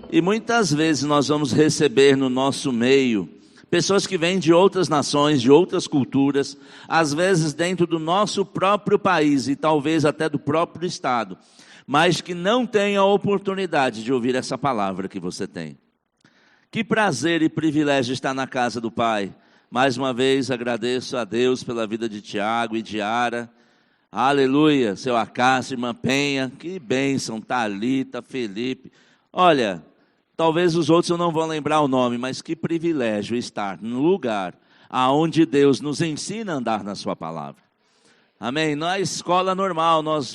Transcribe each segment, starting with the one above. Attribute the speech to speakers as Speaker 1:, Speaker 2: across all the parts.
Speaker 1: E muitas vezes nós vamos receber no nosso meio pessoas que vêm de outras nações, de outras culturas, às vezes dentro do nosso próprio país e talvez até do próprio estado, mas que não têm a oportunidade de ouvir essa palavra que você tem. Que prazer e privilégio estar na casa do Pai. Mais uma vez agradeço a Deus pela vida de Tiago e de Ara. Aleluia, seu Acácio, irmã Penha, que bênção, Thalita, Felipe. Olha, talvez os outros eu não vou lembrar o nome, mas que privilégio estar no lugar aonde Deus nos ensina a andar na sua palavra. Amém? Na escola normal nós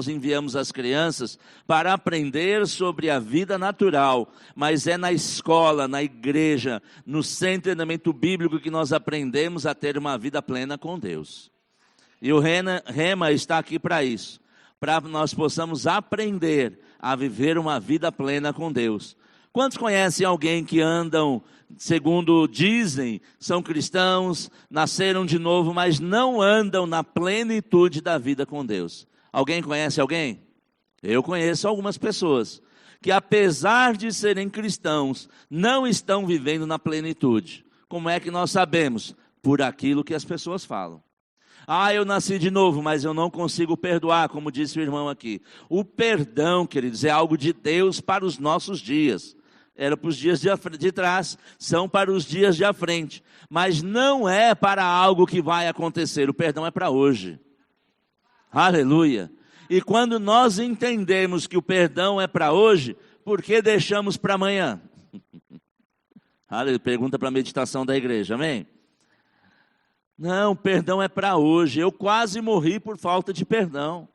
Speaker 1: enviamos as crianças para aprender sobre a vida natural, mas é na escola, na igreja, no centro de treinamento bíblico que nós aprendemos a ter uma vida plena com Deus. E o Rema está aqui para isso, para nós possamos aprender a viver uma vida plena com Deus. Quantos conhecem alguém que andam, segundo dizem, são cristãos, nasceram de novo, mas não andam na plenitude da vida com Deus? Alguém conhece alguém? Eu conheço algumas pessoas que, apesar de serem cristãos, não estão vivendo na plenitude. Como é que nós sabemos? Por aquilo que as pessoas falam. Ah, eu nasci de novo, mas eu não consigo perdoar, como disse o irmão aqui. O perdão, queridos, é algo de Deus para os nossos dias. Era para os dias de trás, são para os dias de à frente. Mas não é para algo que vai acontecer, o perdão é para hoje. Aleluia. E quando nós entendemos que o perdão é para hoje, por que deixamos para amanhã? Aleluia. Pergunta para a meditação da igreja, amém? Não, perdão é para hoje. Eu quase morri por falta de perdão.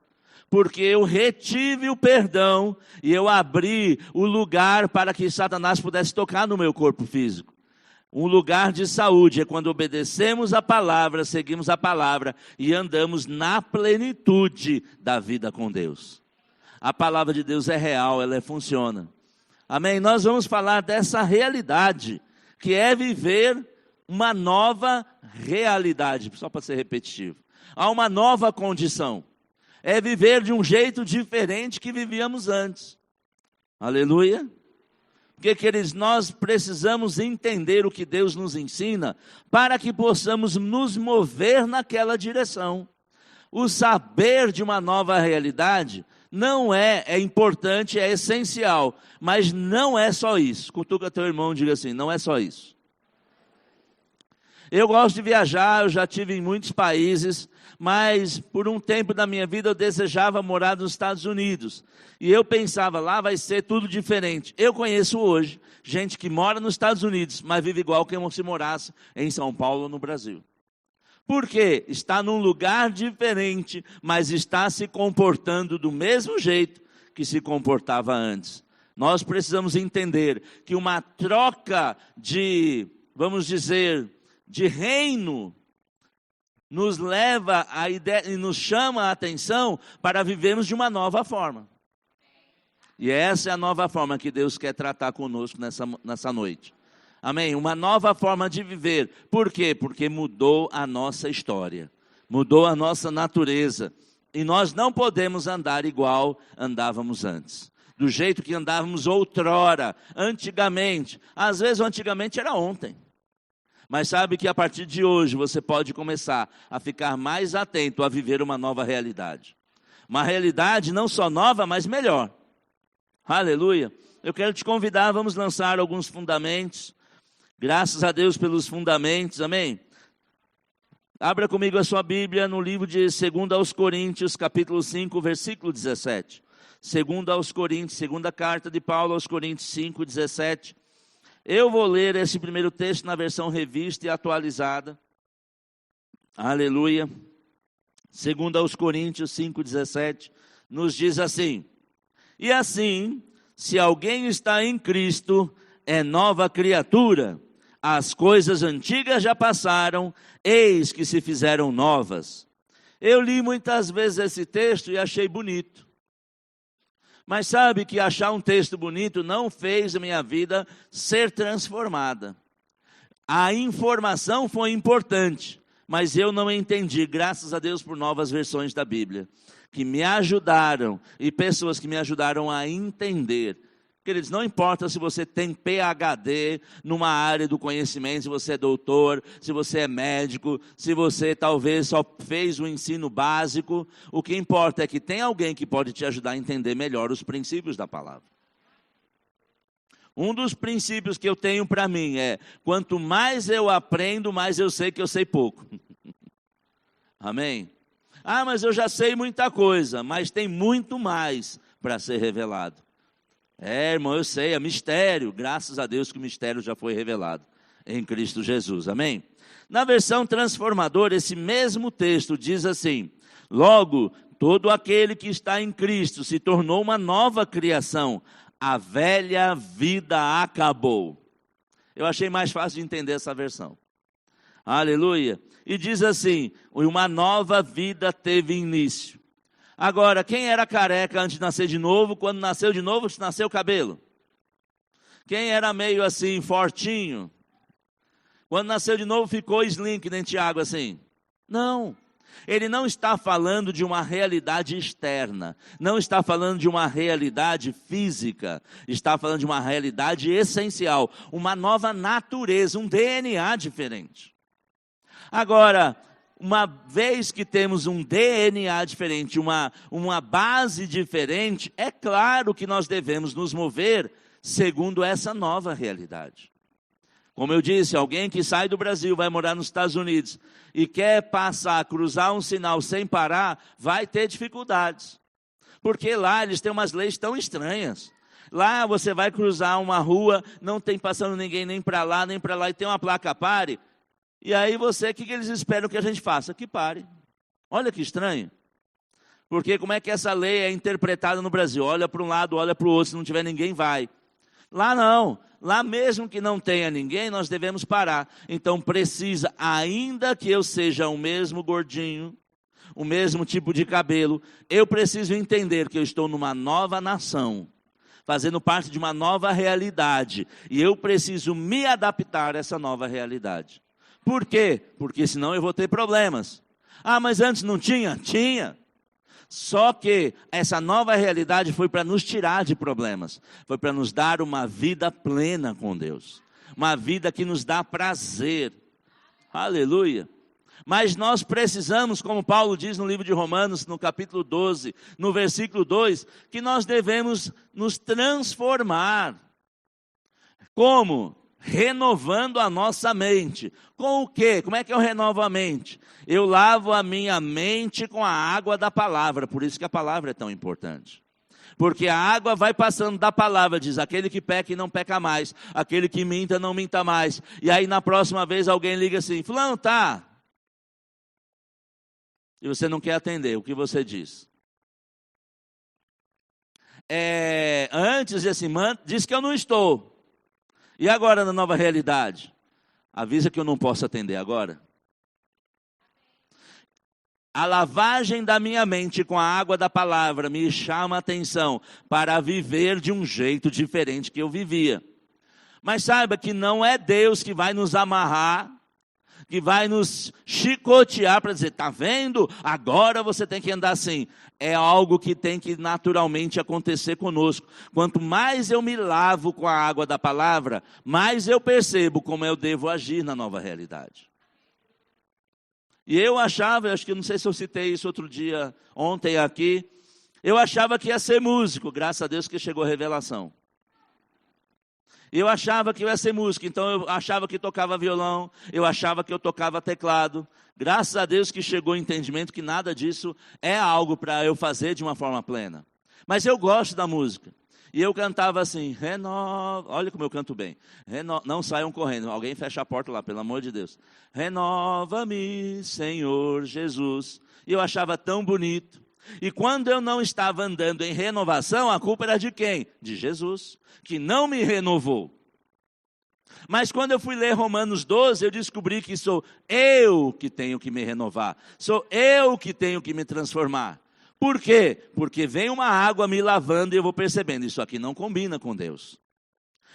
Speaker 1: Porque eu retive o perdão e eu abri o lugar para que Satanás pudesse tocar no meu corpo físico. Um lugar de saúde é quando obedecemos a palavra, seguimos a palavra e andamos na plenitude da vida com Deus. A palavra de Deus é real, ela funciona. Amém? Nós vamos falar dessa realidade, que é viver uma nova realidade, só para ser repetitivo. Há uma nova condição. É viver de um jeito diferente que vivíamos antes. Aleluia. Porque, queridos, nós precisamos entender o que Deus nos ensina para que possamos nos mover naquela direção. O saber de uma nova realidade não é importante, é essencial, mas não é só isso. Cutuca teu irmão e diga assim, não é só isso. Eu gosto de viajar, eu já estive em muitos países, mas por um tempo da minha vida eu desejava morar nos Estados Unidos. E eu pensava, lá vai ser tudo diferente. Eu conheço hoje gente que mora nos Estados Unidos, mas vive igual que se morasse em São Paulo ou no Brasil. Por quê? Está num lugar diferente, mas está se comportando do mesmo jeito que se comportava antes. Nós precisamos entender que uma troca de, vamos dizer, de reino, nos leva a ideia e nos chama a atenção para vivermos de uma nova forma. E essa é a nova forma que Deus quer tratar conosco nessa noite. Amém? Uma nova forma de viver. Por quê? Porque mudou a nossa história. Mudou a nossa natureza. E nós não podemos andar igual andávamos antes. Do jeito que andávamos outrora, antigamente. Às vezes o antigamente era ontem. Mas sabe que a partir de hoje você pode começar a ficar mais atento a viver uma nova realidade. Uma realidade não só nova, mas melhor. Aleluia. Eu quero te convidar, vamos lançar alguns fundamentos. Graças a Deus pelos fundamentos, amém? Abra comigo a sua Bíblia no livro de 2 aos Coríntios, capítulo 5, versículo 17. 2 aos Coríntios, segunda carta de Paulo aos Coríntios 5, 17. Eu vou ler esse primeiro texto na versão revista e atualizada. Aleluia. 2 aos Coríntios 5,17, nos diz assim: e assim, se alguém está em Cristo, é nova criatura. As coisas antigas já passaram, eis que se fizeram novas. Eu li muitas vezes esse texto e achei bonito. Mas sabe que achar um texto bonito não fez a minha vida ser transformada. A informação foi importante, mas eu não entendi, graças a Deus por novas versões da Bíblia, que me ajudaram, e pessoas que me ajudaram a entender Queridos, não importa se você tem PhD numa área do conhecimento, se você é doutor, se você é médico, se você talvez só fez o ensino básico, o que importa é que tem alguém que pode te ajudar a entender melhor os princípios da palavra. Um dos princípios que eu tenho para mim é, quanto mais eu aprendo, mais eu sei que eu sei pouco. Amém? Ah, mas eu já sei muita coisa, mas tem muito mais para ser revelado. Irmão, eu sei, é mistério, graças a Deus que o mistério já foi revelado em Cristo Jesus, amém? Na versão transformadora, esse mesmo texto diz assim: logo, todo aquele que está em Cristo se tornou uma nova criação, a velha vida acabou. Eu achei mais fácil de entender essa versão. Aleluia. E diz assim: uma nova vida teve início. Agora, quem era careca antes de nascer de novo, quando nasceu de novo, nasceu cabelo? Quem era meio assim, fortinho, quando nasceu de novo ficou slim, que nem Tiago assim? Não. Ele não está falando de uma realidade externa, não está falando de uma realidade física, está falando de uma realidade essencial, uma nova natureza, um DNA diferente. Agora, uma vez que temos um DNA diferente, uma base diferente, é claro que nós devemos nos mover segundo essa nova realidade. Como eu disse, alguém que sai do Brasil, vai morar nos Estados Unidos e quer cruzar um sinal sem parar, vai ter dificuldades. Porque lá eles têm umas leis tão estranhas. Lá você vai cruzar uma rua, não tem passando ninguém nem para lá, nem para lá, e tem uma placa pare. E aí o que eles esperam que a gente faça? Que pare. Olha que estranho. Porque como é que essa lei é interpretada no Brasil? Olha para um lado, olha para o outro, se não tiver ninguém, vai. Lá não. Lá mesmo que não tenha ninguém, nós devemos parar. Então precisa, ainda que eu seja o mesmo gordinho, o mesmo tipo de cabelo, eu preciso entender que eu estou numa nova nação, fazendo parte de uma nova realidade. E eu preciso me adaptar a essa nova realidade. Por quê? Porque senão eu vou ter problemas. Ah, mas antes não tinha? Tinha. Só que essa nova realidade foi para nos tirar de problemas. Foi para nos dar uma vida plena com Deus. Uma vida que nos dá prazer. Aleluia. Mas nós precisamos, como Paulo diz no livro de Romanos, no capítulo 12, no versículo 2, que nós devemos nos transformar. Como? Renovando a nossa mente. Com o quê? Como é que eu renovo a mente? Eu lavo a minha mente com a água da palavra. Por isso que a palavra é tão importante. Porque a água vai passando da palavra, diz, aquele que peca e não peca mais, aquele que minta não minta mais. E aí na próxima vez alguém liga assim: fulano, tá? E você não quer atender, o que você diz? Antes, assim, diz que eu não estou. E agora na nova realidade? Avisa que eu não posso atender agora. A lavagem da minha mente com a água da palavra me chama a atenção para viver de um jeito diferente que eu vivia. Mas saiba que não é Deus que vai nos amarrar, que vai nos chicotear para dizer, tá vendo? Agora você tem que andar assim. É algo que tem que naturalmente acontecer conosco. Quanto mais eu me lavo com a água da palavra, mais eu percebo como eu devo agir na nova realidade. E eu achava, acho que não sei se eu citei isso ontem aqui, eu achava que ia ser músico, graças a Deus que chegou a revelação. Eu achava que eu ia ser músico, então eu achava que tocava violão, eu achava que eu tocava teclado. Graças a Deus que chegou o entendimento que nada disso é algo para eu fazer de uma forma plena. Mas eu gosto da música. E eu cantava assim, renova, olha como eu canto bem. Não saiam correndo, alguém fecha a porta lá, pelo amor de Deus. Renova-me, Senhor Jesus. E eu achava tão bonito. E quando eu não estava andando em renovação, a culpa era de quem? De Jesus, que não me renovou. Mas quando eu fui ler Romanos 12, eu descobri que sou eu que tenho que me renovar. Sou eu que tenho que me transformar. Por quê? Porque vem uma água me lavando e eu vou percebendo, isso aqui não combina com Deus.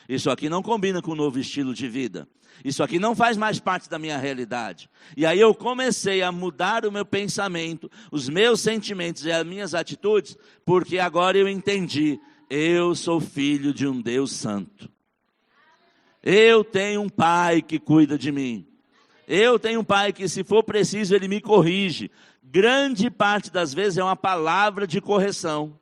Speaker 1: Isso aqui não combina com o novo estilo de vida. Isso aqui não faz mais parte da minha realidade. E aí eu comecei a mudar o meu pensamento, os meus sentimentos e as minhas atitudes, porque agora eu entendi. eu sou filho de um Deus santo. Eu tenho um pai que cuida de mim. Eu tenho um pai que, se for preciso, ele me corrige. Grande parte das vezes é uma palavra de correção.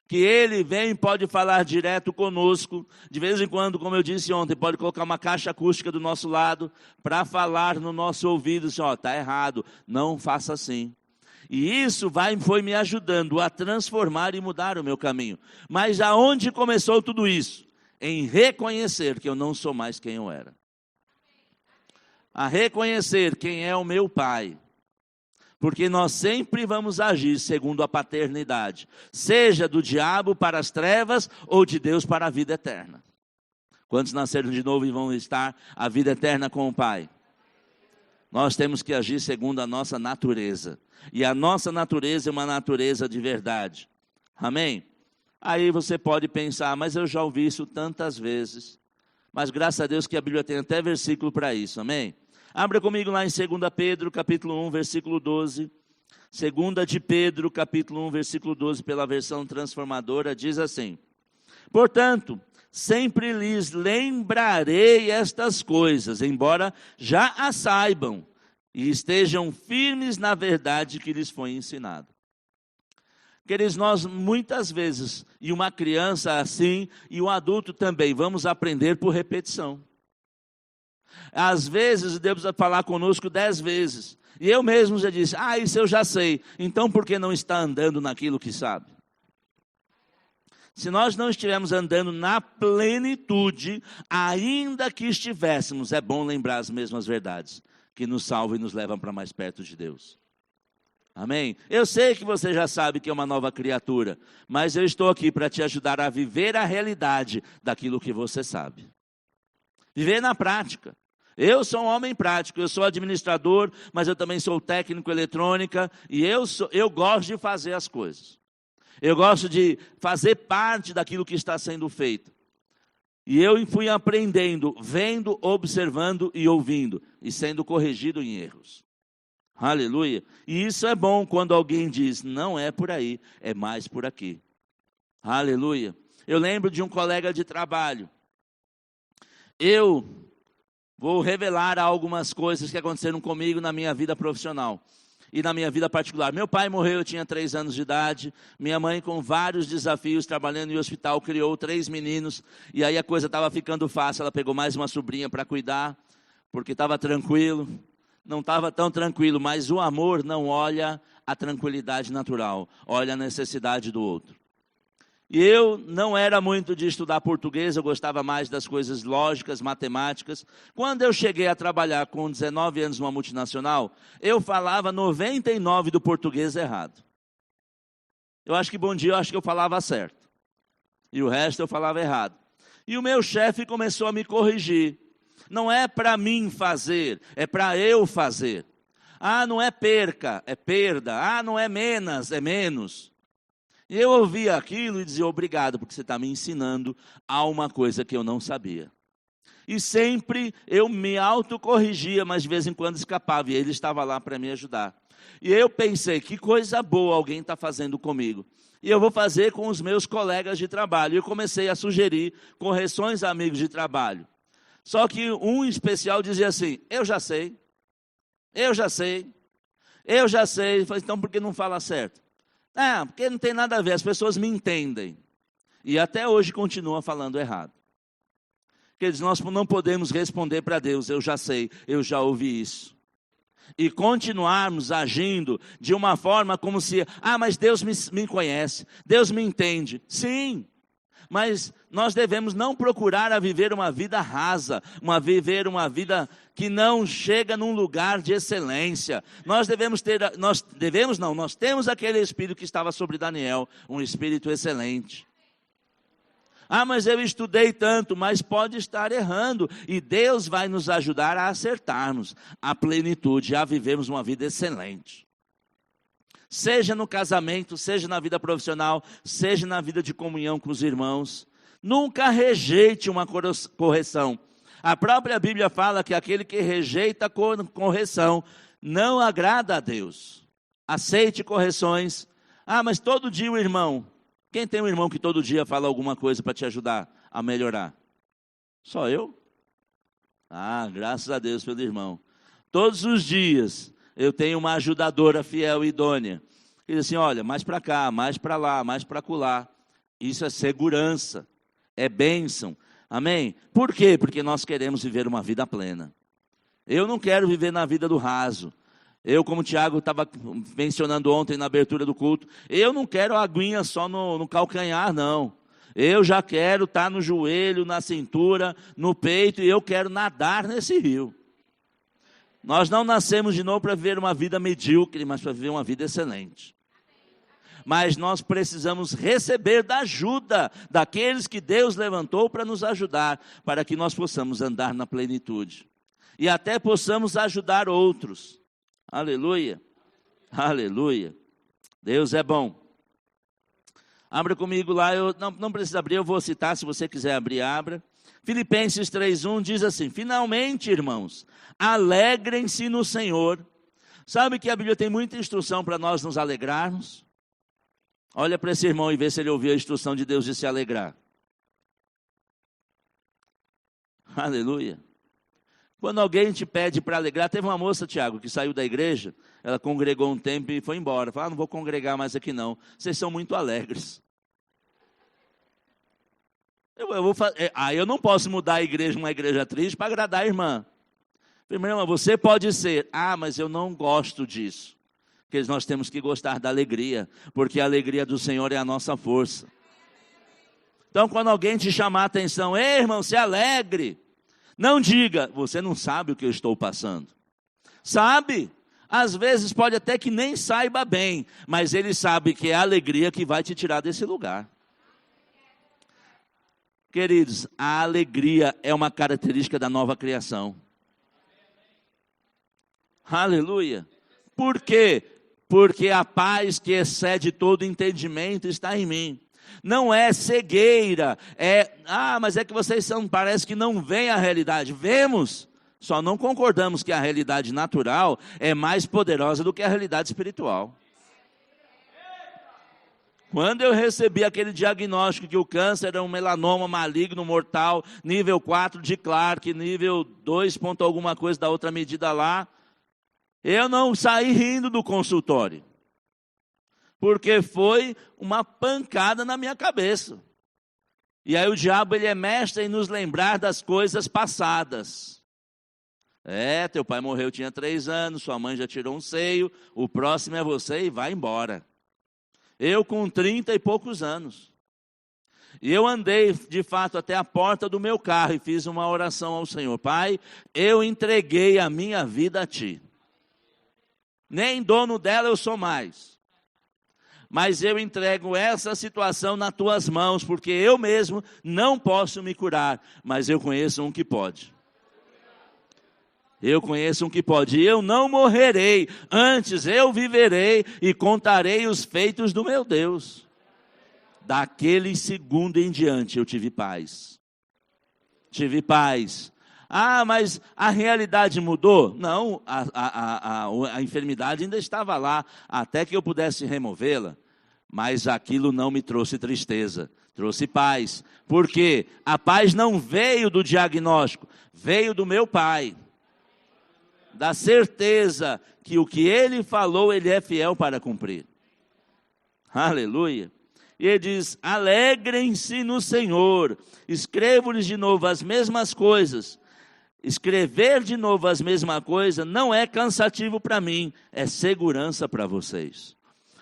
Speaker 1: Que ele vem e pode falar direto conosco. De vez em quando, como eu disse ontem, pode colocar uma caixa acústica do nosso lado para falar no nosso ouvido, assim, ó, está errado, não faça assim. E isso foi me ajudando a transformar e mudar o meu caminho. Mas aonde começou tudo isso? Em reconhecer que eu não sou mais quem eu era. A reconhecer quem é o meu pai. Porque nós sempre vamos agir segundo a paternidade, seja do diabo para as trevas ou de Deus para a vida eterna. Quantos nasceram de novo e vão estar a vida eterna com o Pai? Nós temos que agir segundo a nossa natureza. E a nossa natureza é uma natureza de verdade. Amém? Aí você pode pensar, mas eu já ouvi isso tantas vezes. Mas graças a Deus que a Bíblia tem até versículo para isso, amém? Abra comigo lá em 2 Pedro, capítulo 1, versículo 12. 2 de Pedro, capítulo 1, versículo 12, pela versão transformadora, diz assim: portanto, sempre lhes lembrarei estas coisas, embora já as saibam, e estejam firmes na verdade que lhes foi ensinado. Queridos, nós muitas vezes, e uma criança assim, e um adulto também, vamos aprender por repetição. Às vezes Deus vai falar conosco 10 vezes. E eu mesmo já disse, isso eu já sei. Então por que não está andando naquilo que sabe? Se nós não estivermos andando na plenitude, ainda que estivéssemos, é bom lembrar as mesmas verdades, que nos salvam e nos levam para mais perto de Deus. Amém? Eu sei que você já sabe que é uma nova criatura, mas eu estou aqui para te ajudar a viver a realidade daquilo que você sabe. Viver na prática. Eu sou um homem prático, eu sou administrador, mas eu também sou técnico em eletrônica, e eu gosto de fazer as coisas. Eu gosto de fazer parte daquilo que está sendo feito. E eu fui aprendendo, vendo, observando e ouvindo, e sendo corrigido em erros. Aleluia. E isso é bom quando alguém diz, não é por aí, é mais por aqui. Aleluia. Eu lembro de um colega de trabalho. Eu vou revelar algumas coisas que aconteceram comigo na minha vida profissional e na minha vida particular. Meu pai morreu, eu tinha 3 anos de idade. Minha mãe, com vários desafios, trabalhando em hospital, criou 3 meninos. E aí a coisa estava ficando fácil. Ela pegou mais uma sobrinha para cuidar, porque estava tranquilo. Não estava tão tranquilo, mas o amor não olha a tranquilidade natural, olha a necessidade do outro. E eu não era muito de estudar português, eu gostava mais das coisas lógicas, matemáticas. Quando eu cheguei a trabalhar com 19 anos numa multinacional, eu falava 99 do português errado. Eu acho que bom dia, eu acho que eu falava certo. E o resto eu falava errado. E o meu chefe começou a me corrigir. Não é para mim fazer, é para eu fazer. Não é perca, é perda. Não é menos, é menos. E eu ouvia aquilo e dizia, obrigado, porque você está me ensinando a uma coisa que eu não sabia. E sempre eu me autocorrigia, mas de vez em quando escapava, e ele estava lá para me ajudar. E eu pensei, que coisa boa alguém está fazendo comigo. E eu vou fazer com os meus colegas de trabalho. E eu comecei a sugerir correções a amigos de trabalho. Só que um especial dizia assim, eu já sei. Eu falei, então por que não fala certo? Porque não tem nada a ver, as pessoas me entendem. E até hoje continua falando errado. Queridos, nós não podemos responder para Deus, eu já sei, eu já ouvi isso. E continuarmos agindo de uma forma como se, mas Deus me conhece, Deus me entende. Sim, mas nós devemos não procurar a viver uma vida rasa, viver uma vida que não chega num lugar de excelência. Nós temos aquele espírito que estava sobre Daniel, um espírito excelente. Mas eu estudei tanto, mas pode estar errando. E Deus vai nos ajudar a acertarmos a plenitude, a vivermos uma vida excelente. Seja no casamento, seja na vida profissional, seja na vida de comunhão com os irmãos. Nunca rejeite uma correção. A própria Bíblia fala que aquele que rejeita a correção não agrada a Deus. Aceite correções. Mas todo dia o irmão Quem tem um irmão que todo dia fala alguma coisa para te ajudar a melhorar? Só eu? Ah, graças a Deus pelo irmão. Todos os dias eu tenho uma ajudadora fiel e idônea. Que diz assim, olha, mais para cá, mais para lá, mais para acolá. Isso é segurança, é bênção. Amém? Por quê? Porque nós queremos viver uma vida plena. Eu não quero viver na vida do raso. Eu, como o Tiago estava mencionando ontem na abertura do culto, eu não quero a aguinha só no calcanhar, não. Eu já quero estar no joelho, na cintura, no peito, e eu quero nadar nesse rio. Nós não nascemos de novo para viver uma vida medíocre, mas para viver uma vida excelente. Mas nós precisamos receber da ajuda daqueles que Deus levantou para nos ajudar, para que nós possamos andar na plenitude. E até possamos ajudar outros. Aleluia, aleluia. Deus é bom. Abra comigo lá, eu não precisa abrir, eu vou citar, se você quiser abrir, abra. Filipenses 3:1 diz assim, finalmente, irmãos, alegrem-se no Senhor. Sabe que a Bíblia tem muita instrução para nós nos alegrarmos? Olha para esse irmão e vê se ele ouviu a instrução de Deus de se alegrar. Aleluia. Quando alguém te pede para alegrar, teve uma moça, Tiago, que saiu da igreja, ela congregou um tempo e foi embora. Falou, não vou congregar mais aqui não, vocês são muito alegres. Eu não posso mudar a igreja, uma igreja triste, para agradar a irmã. Primeiro, irmã, você pode ser, mas eu não gosto disso. Porque nós temos que gostar da alegria, porque a alegria do Senhor é a nossa força. Então, quando alguém te chamar a atenção, ei, irmão, se alegre. Não diga, você não sabe o que eu estou passando. Sabe? Às vezes pode até que nem saiba bem, mas ele sabe que é a alegria que vai te tirar desse lugar. Queridos, a alegria é uma característica da nova criação. Aleluia. Por quê? Porque a paz que excede todo entendimento está em mim. Não é cegueira, mas é que vocês parece que não veem a realidade. Vemos, só não concordamos que a realidade natural é mais poderosa do que a realidade espiritual. Quando eu recebi aquele diagnóstico que o câncer era um melanoma maligno mortal, nível 4 de Clark, nível 2 ponto alguma coisa da outra medida lá, eu não saí rindo do consultório. Porque foi uma pancada na minha cabeça. E aí o diabo, ele é mestre em nos lembrar das coisas passadas. Teu pai morreu, tinha 3 anos, sua mãe já tirou um seio, o próximo é você e vai embora. Eu com 30 e poucos anos. E eu andei, de fato, até a porta do meu carro e fiz uma oração ao Senhor. Pai, eu entreguei a minha vida a Ti. Nem dono dela eu sou mais. Mas eu entrego essa situação nas tuas mãos, porque eu mesmo não posso me curar, mas eu conheço um que pode. Eu conheço um que pode, e eu não morrerei, antes eu viverei e contarei os feitos do meu Deus. Daquele segundo em diante eu tive paz. Tive paz. Mas a realidade mudou? Não, a enfermidade ainda estava lá, até que eu pudesse removê-la. Mas aquilo não me trouxe tristeza, trouxe paz. Por quê? A paz não veio do diagnóstico, veio do meu Pai. Da certeza que o que Ele falou, Ele é fiel para cumprir. Aleluia. E Ele diz, alegrem-se no Senhor. Escrevo-lhes de novo as mesmas coisas. Escrever de novo as mesmas coisas não é cansativo para mim, é segurança para vocês.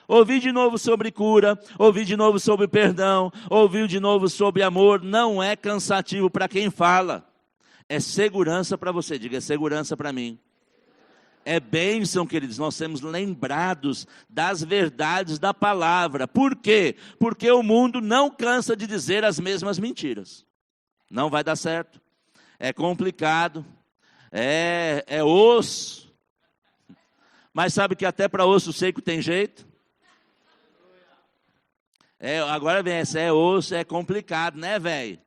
Speaker 1: Ouvir de novo sobre cura, ouvir de novo sobre perdão, ouvir de novo sobre amor, não é cansativo para quem fala. É segurança para você, diga, é segurança para mim. É bênção, queridos, nós sermos lembrados das verdades da palavra. Por quê? Porque o mundo não cansa de dizer as mesmas mentiras. Não vai dar certo. É complicado, é osso, mas sabe que até para osso seco tem jeito? Agora vem essa, é osso, é complicado, né, velho?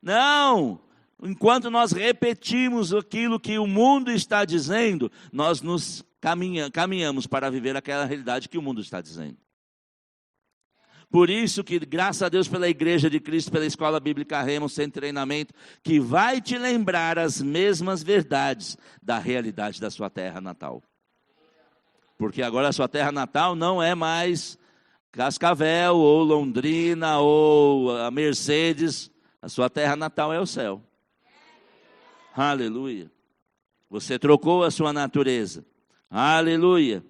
Speaker 1: Não, enquanto nós repetimos aquilo que o mundo está dizendo, nós nos caminhamos para viver aquela realidade que o mundo está dizendo. Por isso que, graças a Deus pela Igreja de Cristo, pela Escola Bíblica Rema, um centro de treinamento, que vai te lembrar as mesmas verdades da realidade da sua terra natal. Porque agora a sua terra natal não é mais Cascavel, ou Londrina, ou a Mercedes. A sua terra natal é o céu. Aleluia. Você trocou a sua natureza. Aleluia.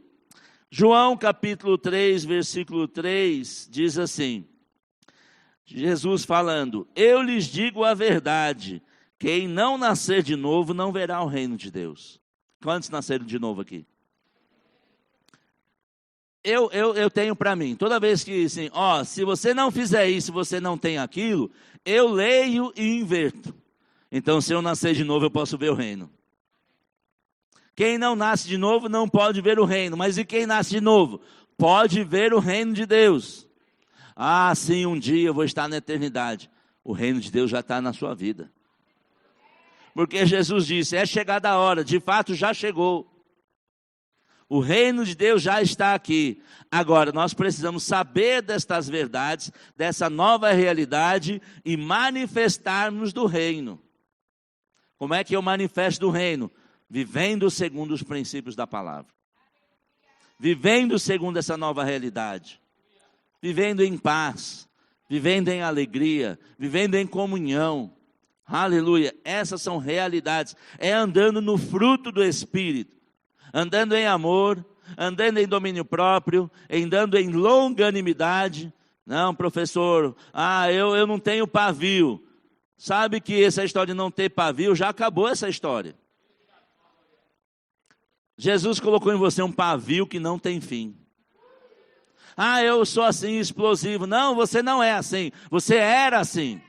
Speaker 1: João capítulo 3, versículo 3, diz assim, Jesus falando, eu lhes digo a verdade, quem não nascer de novo não verá o reino de Deus. Quantos nasceram de novo aqui? Eu tenho para mim, toda vez que assim, se você não fizer isso, você não tem aquilo, eu leio e inverto. Então se eu nascer de novo eu posso ver o reino. Quem não nasce de novo não pode ver o reino, mas e quem nasce de novo? Pode ver o reino de Deus. Ah, sim, um dia eu vou estar na eternidade. O reino de Deus já está na sua vida. Porque Jesus disse, é chegada a hora, de fato já chegou. O reino de Deus já está aqui. Agora, nós precisamos saber destas verdades, dessa nova realidade e manifestarmos do reino. Como é que eu manifesto do reino? Vivendo segundo os princípios da palavra. Vivendo segundo essa nova realidade. Vivendo em paz. Vivendo em alegria. Vivendo em comunhão. Aleluia. Essas são realidades. É andando no fruto do Espírito. Andando em amor. Andando em domínio próprio. Andando em longanimidade. Não, professor. Eu não tenho pavio. Sabe que essa história de não ter pavio, já acabou essa história. Jesus colocou em você um pavio que não tem fim. Eu sou assim, explosivo. Não, você não é assim. Você era assim.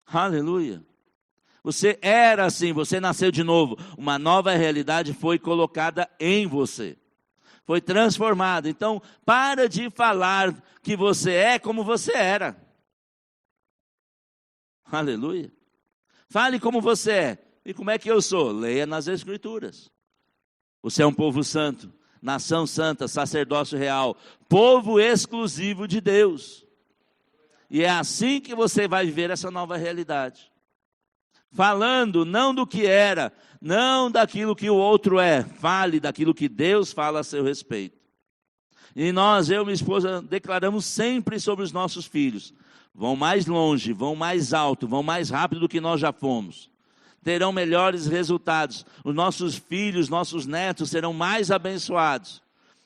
Speaker 1: Aleluia. Você era assim, você nasceu de novo. Uma nova realidade foi colocada em você. Foi transformada. Então, para de falar que você é como você era. Aleluia. Fale como você é. E como é que eu sou? Leia nas Escrituras. Você é um povo santo, nação santa, sacerdócio real, povo exclusivo de Deus. E é assim que você vai viver essa nova realidade. Falando não do que era, não daquilo que o outro é. Fale daquilo que Deus fala a seu respeito. E eu e minha esposa, declaramos sempre sobre os nossos filhos. Vão mais longe, vão mais alto, vão mais rápido do que nós já fomos. Terão melhores resultados. Os nossos filhos, nossos netos serão mais abençoados.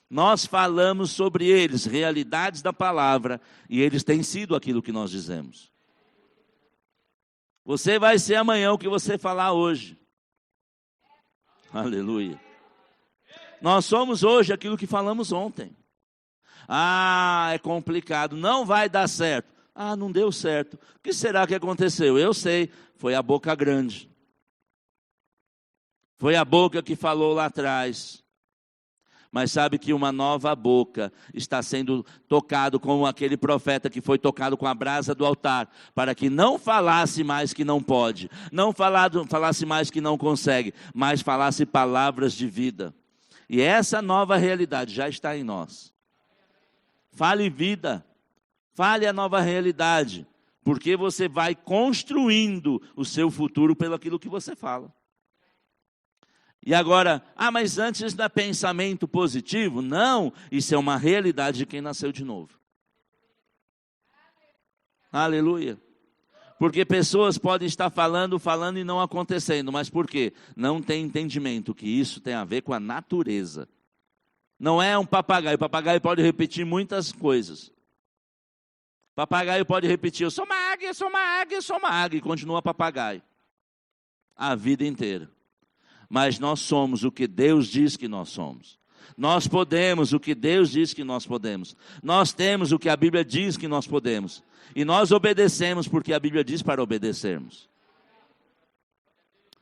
Speaker 1: Nós falamos sobre eles, realidades da palavra, e eles têm sido aquilo que nós dizemos. Você vai ser amanhã o que você falar hoje. Aleluia. Nós somos hoje aquilo que falamos ontem. É complicado, não vai dar certo. Não deu certo. O que será que aconteceu? Eu sei, foi a boca grande. Foi a boca que falou lá atrás. Mas sabe que uma nova boca está sendo tocado como aquele profeta que foi tocado com a brasa do altar, para que não falasse mais que não pode, não falasse mais que não consegue, mas falasse palavras de vida. E essa nova realidade já está em nós. Fale vida, fale a nova realidade, porque você vai construindo o seu futuro pelo aquilo que você fala. E agora, mas antes isso não é pensamento positivo? Não, isso é uma realidade de quem nasceu de novo. Aleluia. Porque pessoas podem estar falando e não acontecendo. Mas por quê? Não tem entendimento que isso tem a ver com a natureza. Não é um papagaio. O papagaio pode repetir muitas coisas. O papagaio pode repetir, eu sou uma águia, eu sou uma águia, eu sou uma águia. E continua papagaio. A vida inteira. Mas nós somos o que Deus diz que nós somos. Nós podemos o que Deus diz que nós podemos. Nós temos o que a Bíblia diz que nós podemos. E nós obedecemos porque a Bíblia diz para obedecermos.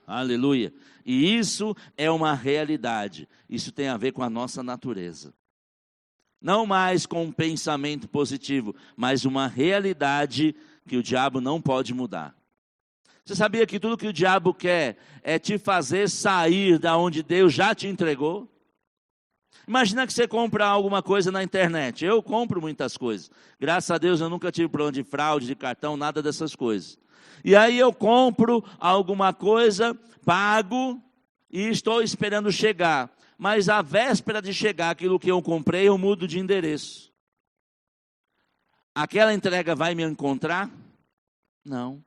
Speaker 1: Aleluia. E isso é uma realidade. Isso tem a ver com a nossa natureza. Não mais com um pensamento positivo, mas uma realidade que o diabo não pode mudar. Você sabia que tudo que o diabo quer é te fazer sair da onde Deus já te entregou? Imagina que você compra alguma coisa na internet. Eu compro muitas coisas. Graças a Deus eu nunca tive problema de fraude, de cartão, nada dessas coisas. E aí eu compro alguma coisa, pago e estou esperando chegar. Mas à véspera de chegar aquilo que eu comprei, eu mudo de endereço. Aquela entrega vai me encontrar? Não.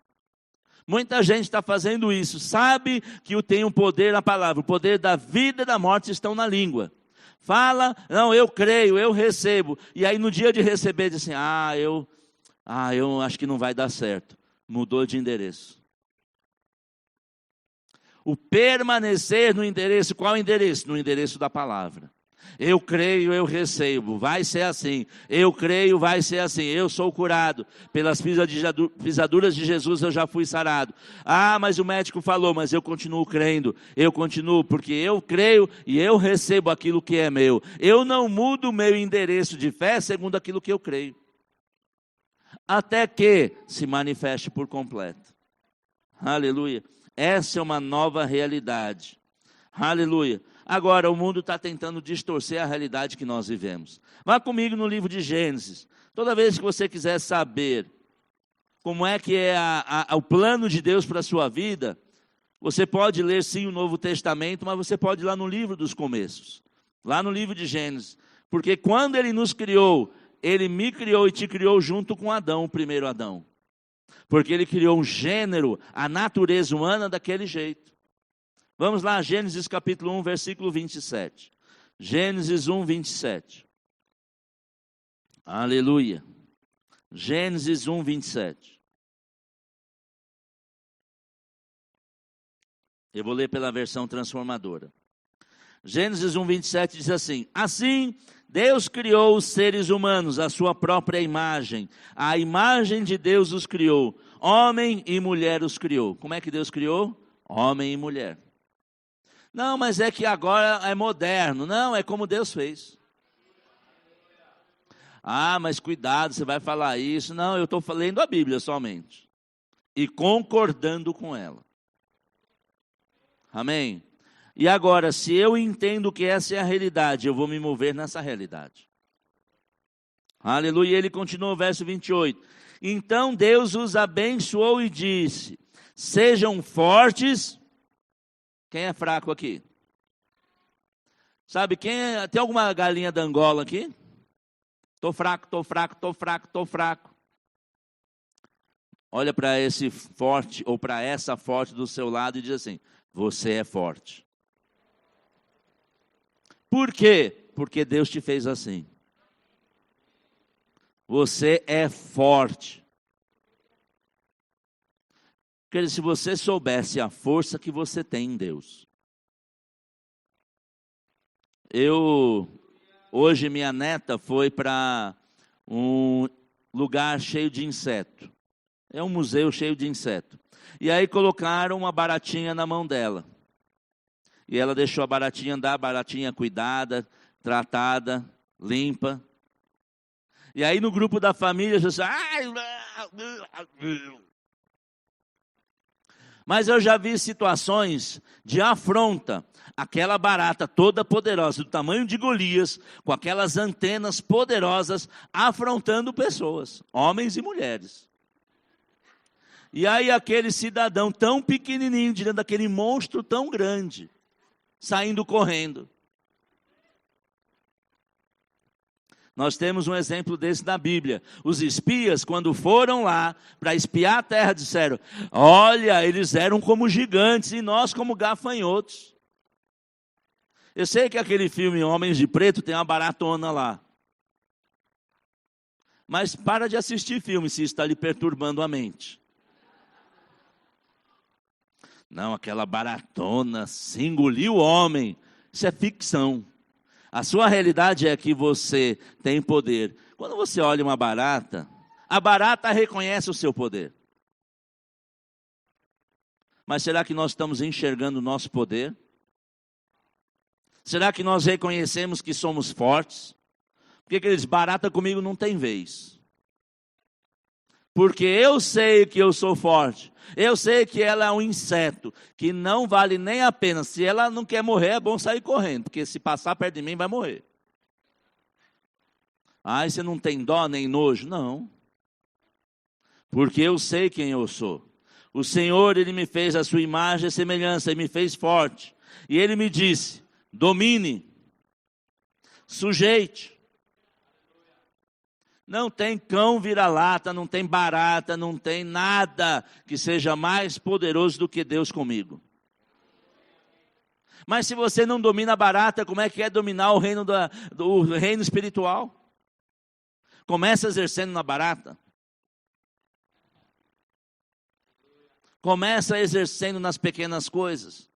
Speaker 1: Muita gente está fazendo isso. Sabe que tem um poder na palavra. O poder da vida e da morte estão na língua. Fala, não, eu creio, eu recebo. E aí no dia de receber, diz assim, eu acho que não vai dar certo. Mudou de endereço. O permanecer no endereço, qual endereço? No endereço da palavra. Eu creio, eu recebo, vai ser assim. Eu creio, vai ser assim. Eu sou curado. Pelas pisaduras de Jesus eu já fui sarado. Mas o médico falou, mas eu continuo crendo. Eu continuo, porque eu creio e eu recebo aquilo que é meu. Eu não mudo o meu endereço de fé segundo aquilo que eu creio. Até que se manifeste por completo. Aleluia. Essa é uma nova realidade. Aleluia. Agora, o mundo está tentando distorcer a realidade que nós vivemos. Vá comigo no livro de Gênesis. Toda vez que você quiser saber como é que é o plano de Deus para a sua vida, você pode ler sim o Novo Testamento, mas você pode ir lá no livro dos começos. Lá no livro de Gênesis. Porque quando Ele nos criou, Ele me criou e te criou junto com Adão, o primeiro Adão. Porque Ele criou um gênero, a natureza humana daquele jeito. Vamos lá, Gênesis capítulo 1, versículo 27. Gênesis 1, 27. Aleluia. Gênesis 1, 27. Eu vou ler pela versão transformadora. Gênesis 1, 27 diz assim: Assim, Deus criou os seres humanos, à sua própria imagem. A imagem de Deus os criou. Homem e mulher os criou. Como é que Deus criou? Homem e mulher. Não, mas é que agora é moderno. Não, é como Deus fez. Mas cuidado, você vai falar isso. Não, eu estou lendo a Bíblia somente. E concordando com ela. Amém? E agora, se eu entendo que essa é a realidade, eu vou me mover nessa realidade. Aleluia. E ele continua o verso 28. Então Deus os abençoou e disse: Sejam fortes. Quem é fraco aqui? Sabe quem é? Tem alguma galinha da Angola aqui? Tô fraco. Olha para esse forte ou para essa forte do seu lado e diz assim: você é forte. Por quê? Porque Deus te fez assim. Você é forte. Porque se você soubesse a força que você tem em Deus. Hoje minha neta foi para um lugar cheio de inseto. É um museu cheio de inseto. E aí colocaram uma baratinha na mão dela. E ela deixou a baratinha andar, a baratinha cuidada, tratada, limpa. E aí no grupo da família, já disse, mas eu já vi situações de afronta. Aquela barata toda poderosa, do tamanho de Golias, com aquelas antenas poderosas, afrontando pessoas, homens e mulheres. E aí aquele cidadão tão pequenininho, diante daquele monstro tão grande, saindo correndo. Nós temos um exemplo desse na Bíblia. Os espias, quando foram lá para espiar a terra, disseram, olha, eles eram como gigantes e nós como gafanhotos. Eu sei que aquele filme Homens de Preto tem uma baratona lá. Mas para de assistir filme se está lhe perturbando a mente. Não, aquela baratona se engoliu o homem. Isso é ficção. A sua realidade é que você tem poder. Quando você olha uma barata, a barata reconhece o seu poder. Mas será que nós estamos enxergando o nosso poder? Será que nós reconhecemos que somos fortes? Porque aqueles barata comigo não tem vez. Porque eu sei que eu sou forte. Eu sei que ela é um inseto, que não vale nem a pena. Se ela não quer morrer, é bom sair correndo, porque se passar perto de mim, vai morrer. Ai, você não tem dó nem nojo? Não. Porque eu sei quem eu sou. O Senhor, Ele me fez a sua imagem e semelhança, Ele me fez forte. E Ele me disse, domine, sujeite. Não tem cão vira-lata, não tem barata, não tem nada que seja mais poderoso do que Deus comigo. Mas se você não domina a barata, como é que é dominar o reino, do reino espiritual? Começa exercendo na barata. Começa exercendo nas pequenas coisas.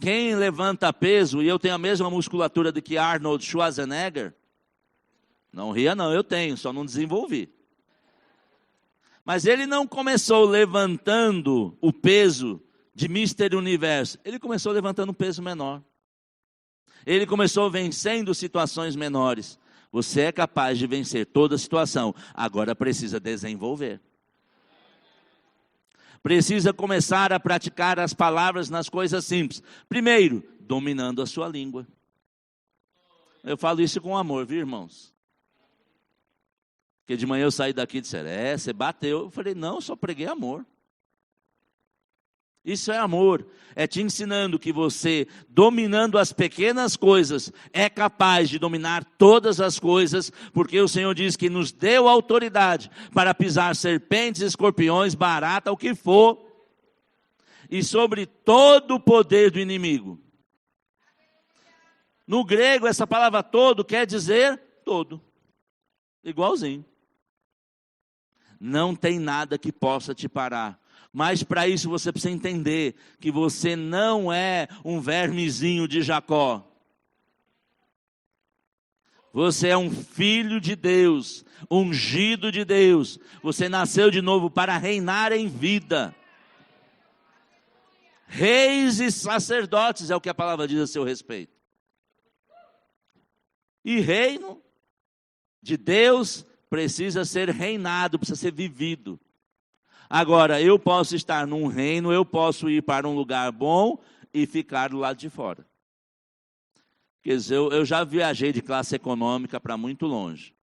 Speaker 1: Quem levanta peso, e eu tenho a mesma musculatura do que Arnold Schwarzenegger, não ria não, eu tenho, só não desenvolvi. Mas ele não começou levantando o peso de Mister Universo, ele começou levantando um peso menor. Ele começou vencendo situações menores. Você é capaz de vencer toda situação, agora precisa desenvolver. Precisa começar a praticar as palavras nas coisas simples. Primeiro, dominando a sua língua. Eu falo isso com amor, viu, irmãos? Porque de manhã eu saí daqui e disseram, você bateu. Eu falei, não, eu só preguei amor. Isso é amor, é te ensinando que você, dominando as pequenas coisas, é capaz de dominar todas as coisas, porque o Senhor diz que nos deu autoridade para pisar serpentes, escorpiões, barata, o que for, e sobre todo o poder do inimigo. No grego, essa palavra todo quer dizer todo, igualzinho. Não tem nada que possa te parar. Mas para isso você precisa entender que você não é um vermezinho de Jacó. Você é um filho de Deus, ungido de Deus. Você nasceu de novo para reinar em vida. Reis e sacerdotes é o que a palavra diz a seu respeito. E reino de Deus precisa ser reinado, precisa ser vivido. Agora, eu posso estar num reino, eu posso ir para um lugar bom e ficar do lado de fora. Quer dizer, eu já viajei de classe econômica para muito longe.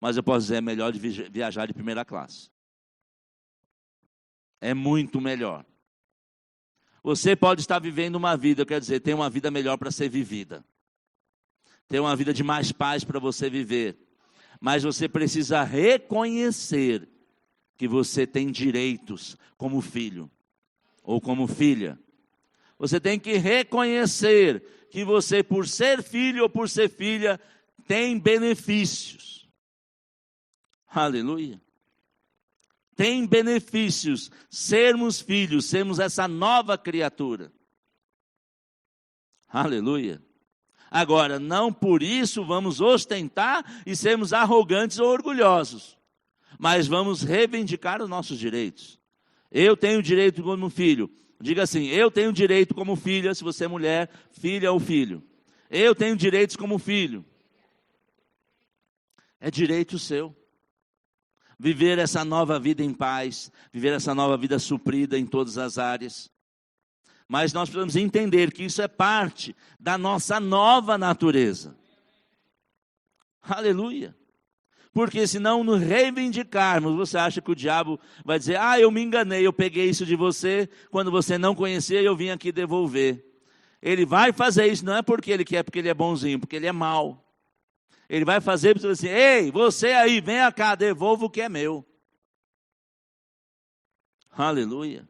Speaker 1: Mas eu posso dizer, é melhor de viajar de primeira classe. É muito melhor. Você pode estar vivendo uma vida, quer dizer, tem uma vida melhor para ser vivida. Tem uma vida de mais paz para você viver. Mas você precisa reconhecer que você tem direitos como filho ou como filha. Você tem que reconhecer que você, por ser filho ou por ser filha, tem benefícios. Aleluia. Tem benefícios sermos filhos, sermos essa nova criatura. Aleluia. Agora, não por isso vamos ostentar e sermos arrogantes ou orgulhosos. Mas vamos reivindicar os nossos direitos. Eu tenho direito como filho. Diga assim, eu tenho direito como filha, se você é mulher, filha ou filho. Eu tenho direitos como filho. É direito seu. Viver essa nova vida em paz, viver essa nova vida suprida em todas as áreas. Mas nós precisamos entender que isso é parte da nossa nova natureza. Aleluia. Porque se não nos reivindicarmos, você acha que o diabo vai dizer, eu me enganei, eu peguei isso de você, quando você não conhecia, eu vim aqui devolver. Ele vai fazer isso, não é porque ele quer, porque ele é bonzinho, porque ele é mau. Ele vai fazer para você assim, ei, você aí, vem cá, devolva o que é meu. Aleluia.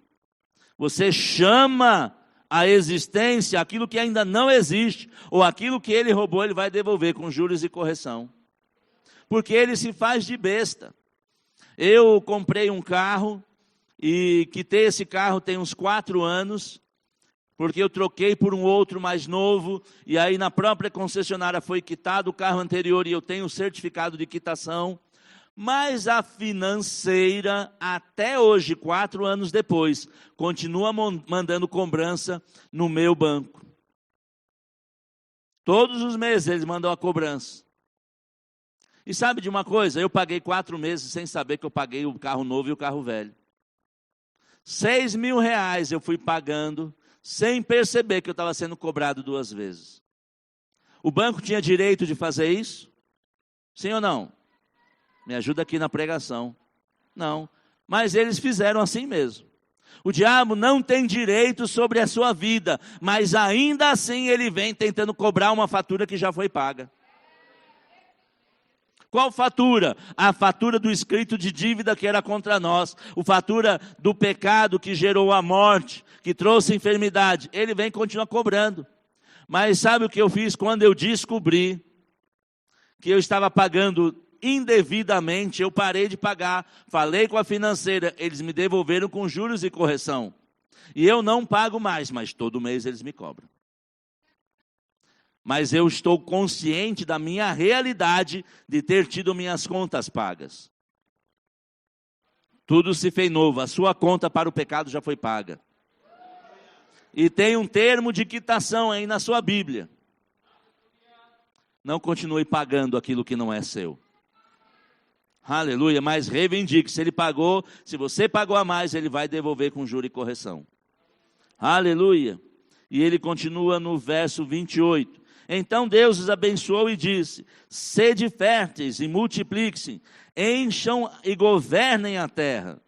Speaker 1: Você chama a existência aquilo que ainda não existe, ou aquilo que ele roubou, ele vai devolver com juros e correção. Porque ele se faz de besta. Eu comprei um carro, e quitei esse carro tem uns 4 anos, porque eu troquei por um outro mais novo, e aí na própria concessionária foi quitado o carro anterior, e eu tenho o certificado de quitação, mas a financeira, até hoje, 4 anos depois, continua mandando cobrança no meu banco. Todos os meses eles mandam a cobrança. E sabe de uma coisa? Eu paguei 4 meses sem saber que eu paguei o carro novo e o carro velho. 6 mil reais eu fui pagando, sem perceber que eu estava sendo cobrado 2 vezes. O banco tinha direito de fazer isso? Sim ou não? Me ajuda aqui na pregação. Não, mas eles fizeram assim mesmo. O diabo não tem direito sobre a sua vida, mas ainda assim ele vem tentando cobrar uma fatura que já foi paga. Qual fatura? A fatura do escrito de dívida que era contra nós. A fatura do pecado que gerou a morte, que trouxe enfermidade. Ele vem e continua cobrando. Mas sabe o que eu fiz quando eu descobri que eu estava pagando indevidamente? Eu parei de pagar, falei com a financeira, eles me devolveram com juros e correção. E eu não pago mais, mas todo mês eles me cobram. Mas eu estou consciente da minha realidade de ter tido minhas contas pagas. Tudo se fez novo, a sua conta para o pecado já foi paga. E tem um termo de quitação aí na sua Bíblia. Não continue pagando aquilo que não é seu. Aleluia, mas reivindique. Se ele pagou, se você pagou a mais, ele vai devolver com juro e correção. Aleluia. E ele continua no verso 28. Então Deus os abençoou e disse: sede férteis e multipliquem-se, encham e governem a terra.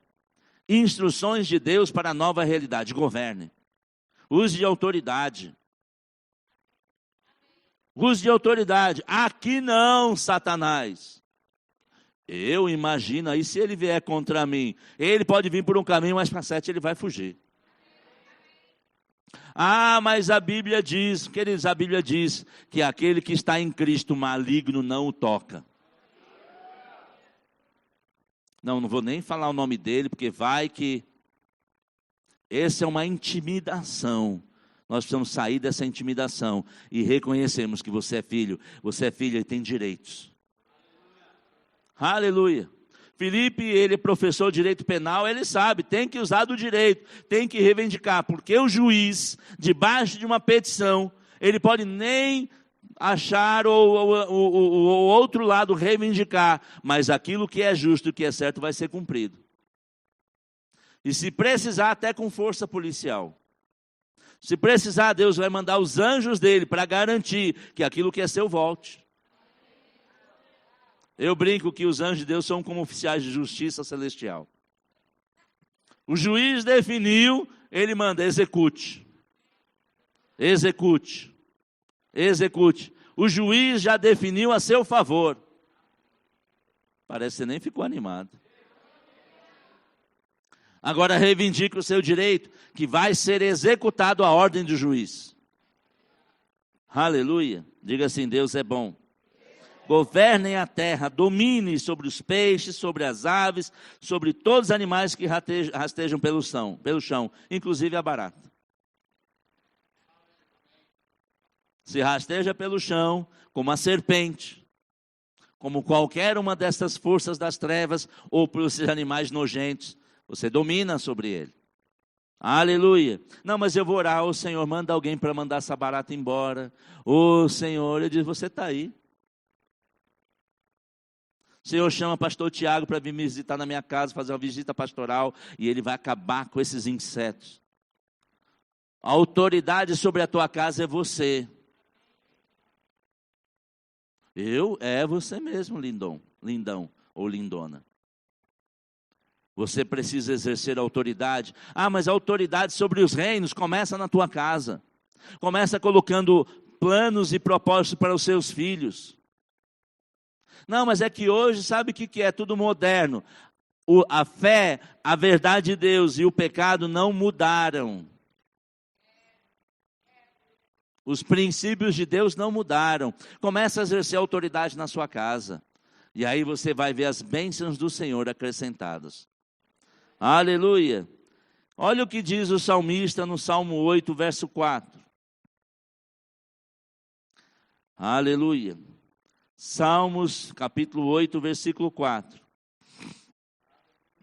Speaker 1: Instruções de Deus para a nova realidade. Governe. Use de autoridade. Use de autoridade. Aqui não, Satanás. Eu imagino aí, se ele vier contra mim, ele pode vir por um caminho, mas para 7 ele vai fugir. Ah, mas a Bíblia diz, queridos, a Bíblia diz que aquele que está em Cristo, maligno não o toca. Não vou nem falar o nome dele, porque vai que... Essa é uma intimidação. Nós precisamos sair dessa intimidação e reconhecermos que você é filha e tem direitos. Aleluia. Felipe, ele é professor de direito penal, ele sabe, tem que usar do direito, tem que reivindicar, porque o juiz, debaixo de uma petição, ele pode nem achar o outro lado reivindicar, mas aquilo que é justo e que é certo vai ser cumprido. E se precisar, até com força policial. Se precisar, Deus vai mandar os anjos dele para garantir que aquilo que é seu volte. Eu brinco que os anjos de Deus são como oficiais de justiça celestial. O juiz definiu, ele manda, execute. Execute. Execute. O juiz já definiu a seu favor. Parece que você nem ficou animado. Agora reivindique o seu direito, que vai ser executado a ordem do juiz. Aleluia. Diga assim: Deus é bom. Governem a terra, domine sobre os peixes, sobre as aves, sobre todos os animais que rastejam pelo chão, inclusive a barata. Se rasteja pelo chão, como a serpente, como qualquer uma dessas forças das trevas, ou por esses animais nojentos, você domina sobre ele. Aleluia. Não, mas eu vou orar, ô Senhor, manda alguém para mandar essa barata embora. Ô Senhor, eu digo, você está aí. O Senhor chama o pastor Tiago para vir me visitar na minha casa, fazer uma visita pastoral, e ele vai acabar com esses insetos. A autoridade sobre a tua casa é você. É você mesmo, lindão ou lindona. Você precisa exercer a autoridade. Ah, mas a autoridade sobre os reinos começa na tua casa. Começa colocando planos e propósitos para os seus filhos. Não, mas é que hoje, sabe o que é? Tudo moderno. A fé, a verdade de Deus e o pecado não mudaram. Os princípios de Deus não mudaram. Começa a exercer autoridade na sua casa. E aí você vai ver as bênçãos do Senhor acrescentadas. Aleluia. Olha o que diz o salmista no Salmo 8, verso 4. Aleluia. Salmos, capítulo 8, versículo 4.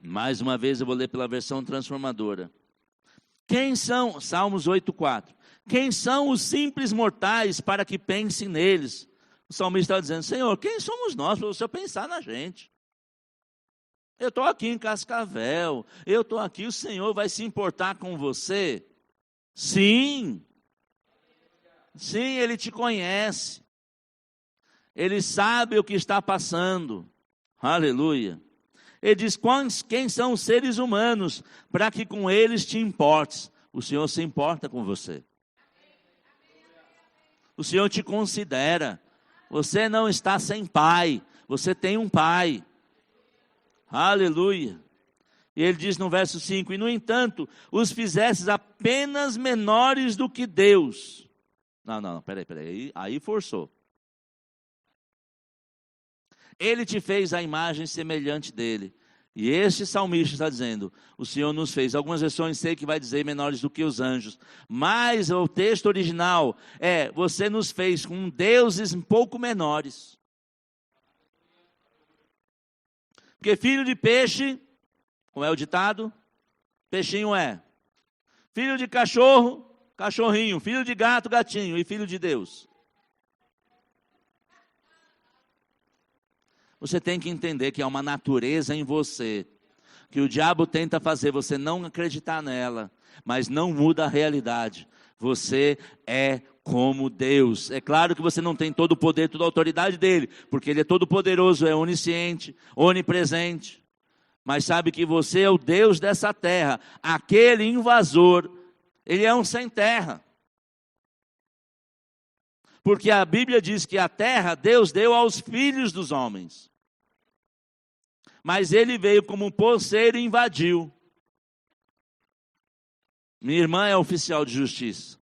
Speaker 1: Mais uma vez eu vou ler pela versão transformadora. Salmos 8, 4. Quem são os simples mortais para que pensem neles? O salmista está dizendo: Senhor, quem somos nós para o Senhor pensar na gente? Eu estou aqui em Cascavel, eu estou aqui, o Senhor vai se importar com você? Sim, sim, Ele te conhece, Ele sabe o que está passando, aleluia. Ele diz: quem são os seres humanos para que com eles te importes? O Senhor se importa com você. O Senhor te considera. Você não está sem pai, você tem um pai. Aleluia. E ele diz no verso 5: e no entanto, os fizestes apenas menores do que Deus. Não, peraí, aí forçou. Ele te fez a imagem semelhante dele. E este salmista está dizendo: o Senhor nos fez. Algumas versões sei que vai dizer menores do que os anjos. Mas o texto original é: você nos fez com deuses um pouco menores. Porque filho de peixe, como é o ditado, peixinho é. Filho de cachorro, cachorrinho. Filho de gato, gatinho. E filho de Deus. Você tem que entender que há uma natureza em você, que o diabo tenta fazer você não acreditar nela, mas não muda a realidade. Você é como Deus. É claro que você não tem todo o poder, toda a autoridade dele, porque ele é todo poderoso, é onisciente, onipresente. Mas sabe que você é o Deus dessa terra. Aquele invasor, ele é um sem terra. Porque a Bíblia diz que a terra Deus deu aos filhos dos homens. Mas ele veio como um posseiro e invadiu. Minha irmã é oficial de justiça.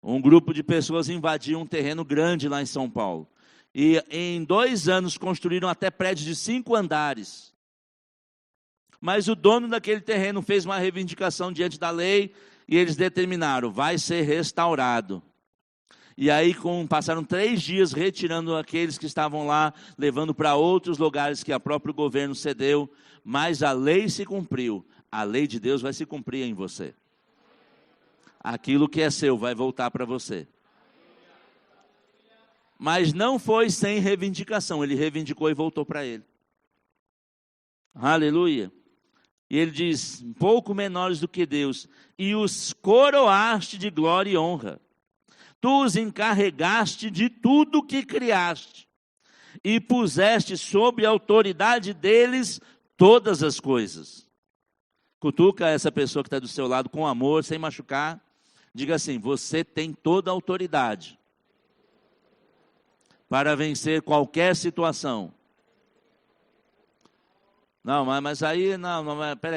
Speaker 1: Um grupo de pessoas invadiu um terreno grande lá em São Paulo. E em 2 anos construíram até prédios de 5 andares. Mas o dono daquele terreno fez uma reivindicação diante da lei e eles determinaram: vai ser restaurado. E aí passaram 3 dias retirando aqueles que estavam lá, levando para outros lugares que o próprio governo cedeu, mas a lei se cumpriu. A lei de Deus vai se cumprir em você. Aquilo que é seu vai voltar para você. Mas não foi sem reivindicação, ele reivindicou e voltou para ele. Aleluia. E ele diz: um pouco menores do que Deus, e os coroaste de glória e honra. Tu os encarregaste de tudo que criaste, e puseste sob a autoridade deles todas as coisas. Cutuca essa pessoa que está do seu lado com amor, sem machucar. Diga assim: você tem toda a autoridade para vencer qualquer situação. Não, mas aí,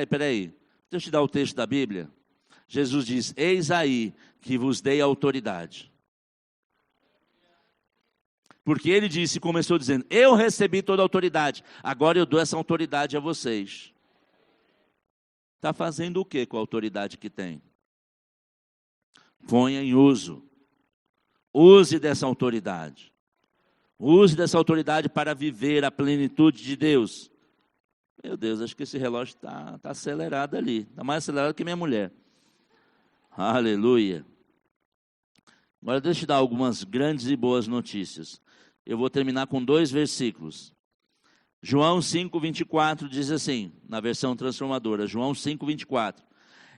Speaker 1: peraí. Deixa eu te dar o texto da Bíblia. Jesus diz: eis aí que vos dei a autoridade. Porque ele disse, começou dizendo: eu recebi toda a autoridade, agora eu dou essa autoridade a vocês. Está fazendo o que com a autoridade que tem? Ponha em uso. Use dessa autoridade. Use dessa autoridade para viver a plenitude de Deus. Meu Deus, acho que esse relógio está acelerado ali. Está mais acelerado que minha mulher. Aleluia. Agora deixa eu te dar algumas grandes e boas notícias. Eu vou terminar com 2 versículos. João 5:24 diz assim, na versão transformadora. João 5:24.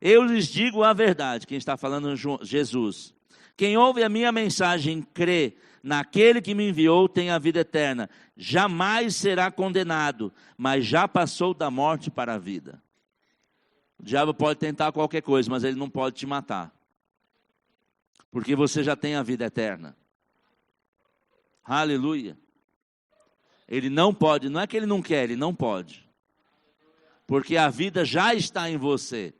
Speaker 1: Eu lhes digo a verdade. Quem está falando é Jesus. Quem ouve a minha mensagem e crê naquele que me enviou tem a vida eterna. Jamais será condenado, mas já passou da morte para a vida. O diabo pode tentar qualquer coisa, mas ele não pode te matar. Porque você já tem a vida eterna. Aleluia. Ele não pode, não é que ele não quer, ele não pode. Porque a vida já está em você.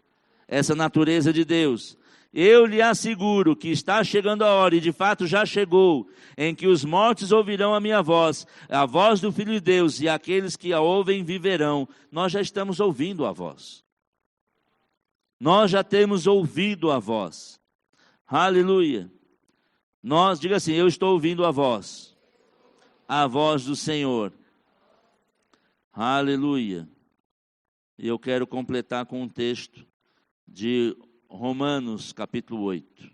Speaker 1: Essa natureza de Deus. Eu lhe asseguro que está chegando a hora, e de fato já chegou, em que os mortos ouvirão a minha voz, a voz do Filho de Deus, e aqueles que a ouvem viverão. Nós já estamos ouvindo a voz. Nós já temos ouvido a voz. Aleluia. Diga assim: eu estou ouvindo a voz do Senhor. Aleluia. E eu quero completar com um texto de Romanos capítulo 8.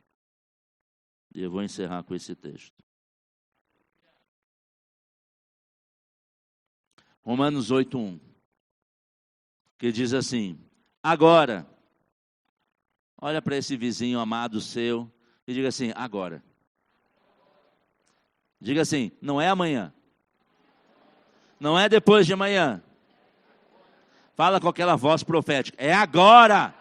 Speaker 1: E eu vou encerrar com esse texto. Romanos 8:1, que diz assim: agora, olha para esse vizinho amado seu e diga assim: agora. Diga assim: não é amanhã, não é depois de amanhã. Fala com aquela voz profética: é agora.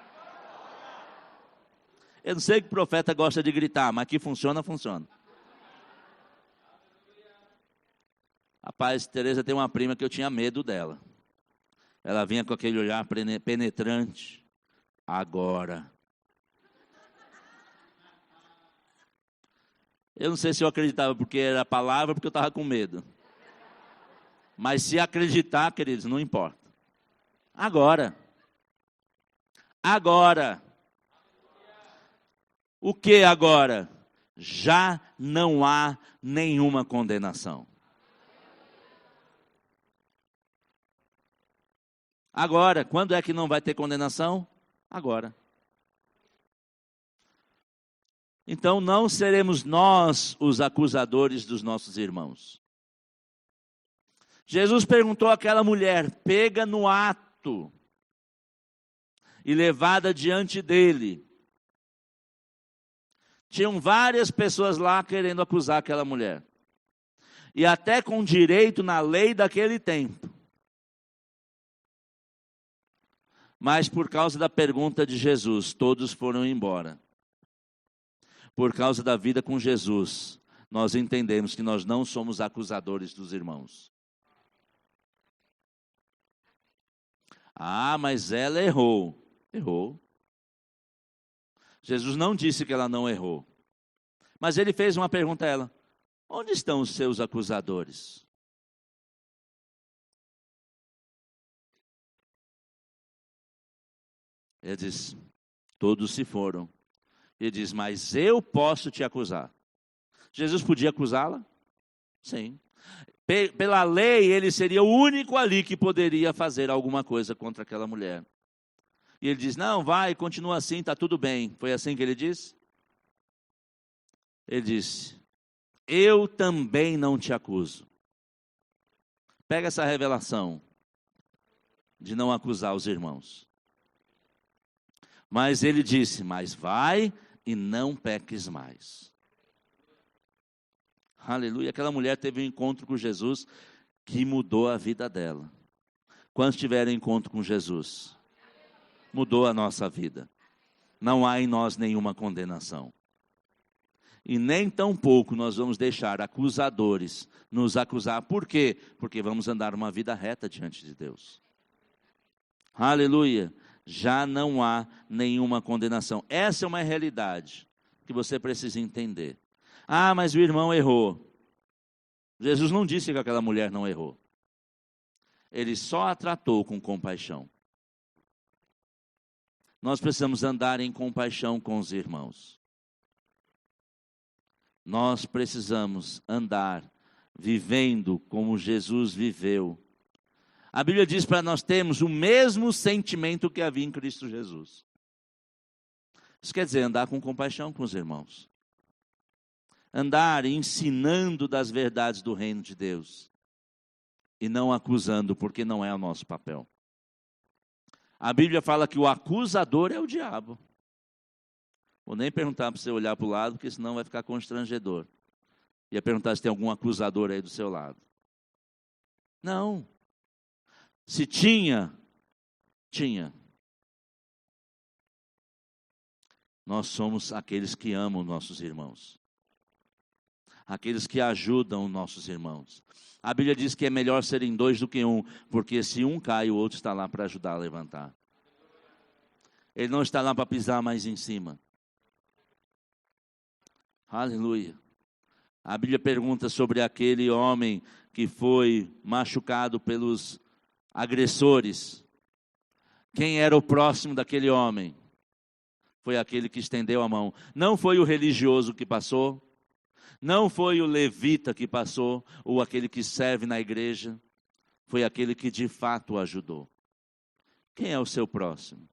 Speaker 1: Eu não sei que profeta gosta de gritar, mas que funciona, funciona. Rapaz, Tereza tem uma prima que eu tinha medo dela. Ela vinha com aquele olhar penetrante. Agora. Eu não sei se eu acreditava porque era a palavra ou porque eu estava com medo. Mas se acreditar, queridos, não importa. Agora. Agora. O que agora? Já não há nenhuma condenação. Agora, quando é que não vai ter condenação? Agora. Então não seremos nós os acusadores dos nossos irmãos. Jesus perguntou àquela mulher, pega no ato e levada diante dele. Tinham várias pessoas lá querendo acusar aquela mulher. E até com direito na lei daquele tempo. Mas por causa da pergunta de Jesus, todos foram embora. Por causa da vida com Jesus, nós entendemos que nós não somos acusadores dos irmãos. Ah, mas ela errou. Errou. Jesus não disse que ela não errou. Mas ele fez uma pergunta a ela: onde estão os seus acusadores? Ele diz, todos se foram. Ele diz, mas eu posso te acusar. Jesus podia acusá-la? Sim. Pela lei, ele seria o único ali que poderia fazer alguma coisa contra aquela mulher. E ele diz, não, vai, continua assim, está tudo bem. Foi assim que ele disse? Ele disse, eu também não te acuso. Pega essa revelação de não acusar os irmãos. Mas ele disse, mas vai e não peques mais. Aleluia. Aquela mulher teve um encontro com Jesus que mudou a vida dela. Quantos tiveram encontro com Jesus? Mudou a nossa vida. Não há em nós nenhuma condenação. E nem tampouco nós vamos deixar acusadores nos acusar. Por quê? Porque vamos andar uma vida reta diante de Deus. Aleluia. Já não há nenhuma condenação. Essa é uma realidade que você precisa entender. Ah, mas o irmão errou. Jesus não disse que aquela mulher não errou. Ele só a tratou com compaixão. Nós precisamos andar em compaixão com os irmãos. Nós precisamos andar vivendo como Jesus viveu. A Bíblia diz para nós termos o mesmo sentimento que havia em Cristo Jesus. Isso quer dizer andar com compaixão com os irmãos. Andar ensinando das verdades do reino de Deus. E não acusando, porque não é o nosso papel. A Bíblia fala que o acusador é o diabo. Vou nem perguntar para você olhar para o lado, porque senão vai ficar constrangedor. Ia perguntar se tem algum acusador aí do seu lado. Não. Se tinha. Nós somos aqueles que amam nossos irmãos. Aqueles que ajudam nossos irmãos. A Bíblia diz que é melhor serem dois do que um, porque se um cai, o outro está lá para ajudar a levantar. Ele não está lá para pisar mais em cima. Aleluia. A Bíblia pergunta sobre aquele homem que foi machucado pelos agressores. Quem era o próximo daquele homem? Foi aquele que estendeu a mão. Não foi o religioso que passou. Não foi o levita que passou, ou aquele que serve na igreja. Foi aquele que de fato o ajudou. Quem é o seu próximo?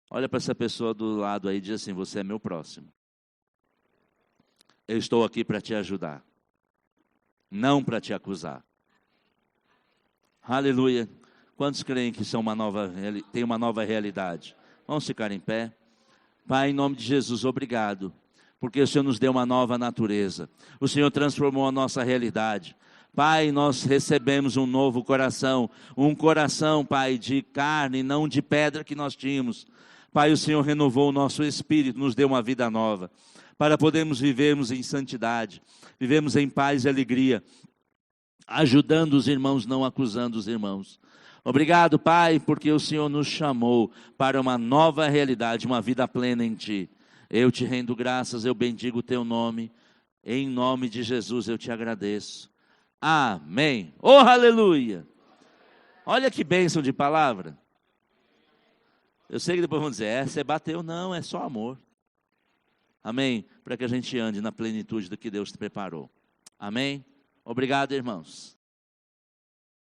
Speaker 1: Olha para essa pessoa do lado aí e diz assim, você é meu próximo. Eu estou aqui para te ajudar. Não para te acusar. Aleluia. Quantos creem que tem uma nova realidade? Vamos ficar em pé. Pai, em nome de Jesus, obrigado, porque o Senhor nos deu uma nova natureza. O Senhor transformou a nossa realidade. Pai, nós recebemos um novo coração, um coração, Pai, de carne, não de pedra que nós tínhamos. Pai, o Senhor renovou o nosso espírito, nos deu uma vida nova, para podermos vivermos em santidade, vivemos em paz e alegria, ajudando os irmãos, não acusando os irmãos. Obrigado, Pai, porque o Senhor nos chamou para uma nova realidade, uma vida plena em Ti. Eu te rendo graças, eu bendigo o Teu nome, em nome de Jesus eu te agradeço. Amém. Oh, aleluia. Olha que bênção de palavra. Eu sei que depois vão dizer, você bateu, não, é só amor. Amém? Para que a gente ande na plenitude do que Deus te preparou. Amém? Obrigado, irmãos.